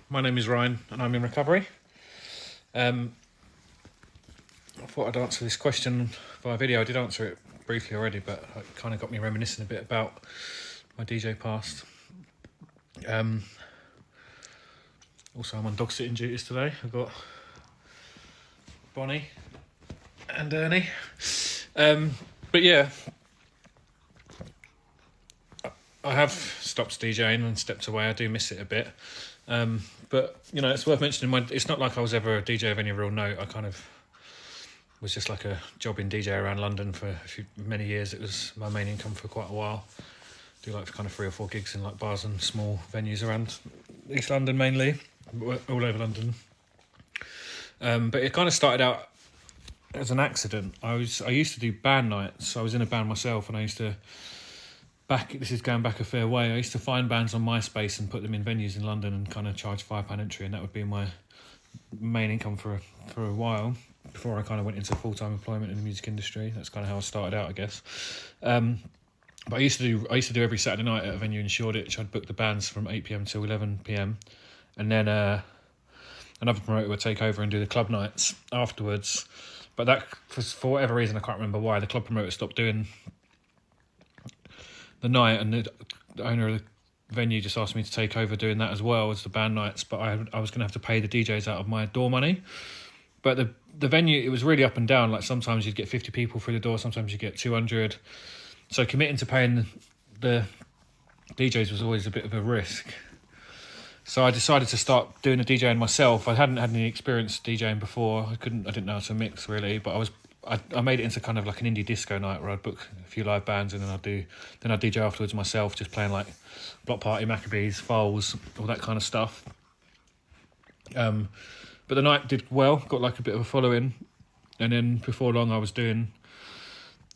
My name is Ryan and I'm in recovery. I thought I'd answer this question via video. I did answer it briefly already, but it kind of got me reminiscing a bit about my DJ past. Also, I'm on dog sitting duties today. I've got Bonnie and Ernie. But yeah, I have stopped DJing and stepped away. I do miss it a bit. But, you know, it's worth mentioning, it's not like I was ever a DJ of any real note. I kind of was just like a jobbing DJ around London for many years. It was my main income for quite a while. Do like kind of 3 or 4 gigs in like bars and small venues around East London mainly, all over London. But it kind of started out as an accident. I used to do band nights. I was in a band myself, and I used to this is going back a fair way. I used to find bands on MySpace and put them in venues in London and kind of charge £5 entry, and that would be my main income for a while before I kind of went into full-time employment in the music industry. That's kind of how I started out, I guess. But I used to do every Saturday night at a venue in Shoreditch. I'd book the bands from 8 p.m. till 11 p.m. and then another promoter would take over and do the club nights afterwards. But that, for whatever reason, I can't remember why, the club promoter stopped doing the night, and the owner of the venue just asked me to take over doing that as well as the band nights. But I was going to have to pay the DJs out of my door money. But the venue, it was really up and down. Like sometimes you'd get 50 people through the door, sometimes you get 200. So committing to paying the DJs was always a bit of a risk. So I decided to start doing the DJing myself. I hadn't had any experience DJing before. I didn't know how to mix really, but I made it into kind of like an indie disco night where I'd book a few live bands and then I'd DJ afterwards myself, just playing like Block Party, Maccabees, Foals, all that kind of stuff. But the night did well, got like a bit of a following, and then before long I was doing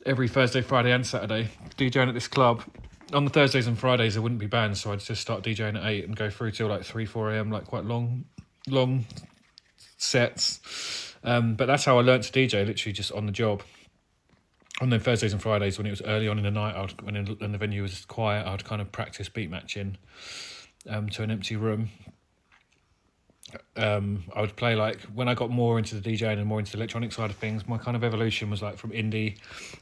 every Thursday, Friday and Saturday DJing at this club. On the Thursdays and Fridays there wouldn't be bands, so I'd just start DJing at 8 and go through till like 3-4 a.m, like quite long sets. But that's how I learnt to DJ, literally just on the job. On the Thursdays and Fridays when it was early on in the night, when the venue was quiet, I'd kind of practice beat matching to an empty room. I would play like, when I got more into the DJing and more into the electronic side of things, my kind of evolution was like from indie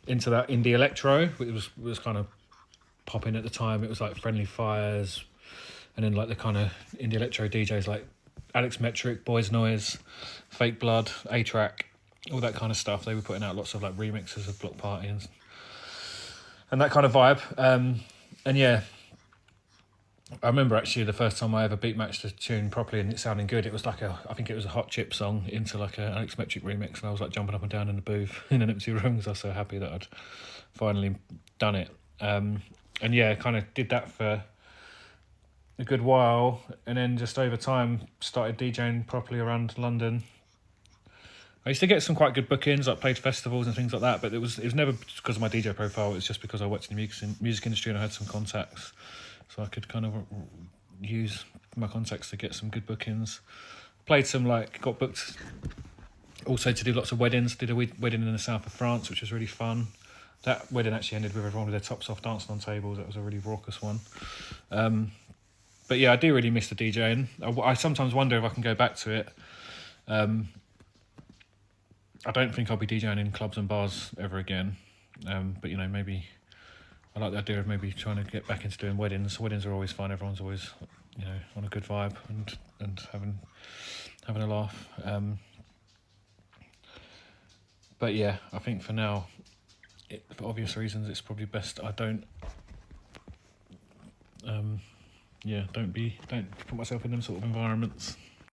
into that indie electro. It was kind of popping at the time. It was like Friendly Fires, and then like the kind of indie electro DJs like Alex Metric, Boys Noise, Fake Blood, A-Track, all that kind of stuff. They were putting out lots of like remixes of Block Party and that kind of vibe. And yeah, I remember actually the first time I ever beat matched a tune properly and it sounding good. It was like I think it was a Hot Chip song into like an Alex Metric remix, and I was like jumping up and down in the booth in an empty room because I was so happy that I'd finally done it. And yeah, kind of did that for a good while, and then just over time started DJing properly around London. I used to get some quite good bookings, like played festivals and things like that, but it was never because of my DJ profile. It was just because I worked in the music industry and I had some contacts, so I could kind of use my contacts to get some good bookings. Got booked also to do lots of weddings. Did a wedding in the south of France, which was really fun. That wedding actually ended with everyone with their tops off dancing on tables. That was a really raucous one. But yeah, I do really miss the DJing. I sometimes wonder if I can go back to it. I don't think I'll be DJing in clubs and bars ever again. But, you know, maybe I like the idea of maybe trying to get back into doing weddings. Weddings are always fun. Everyone's always, you know, on a good vibe and having a laugh. But yeah, I think for now, for obvious reasons, it's probably best I don't put myself in them sort of environments.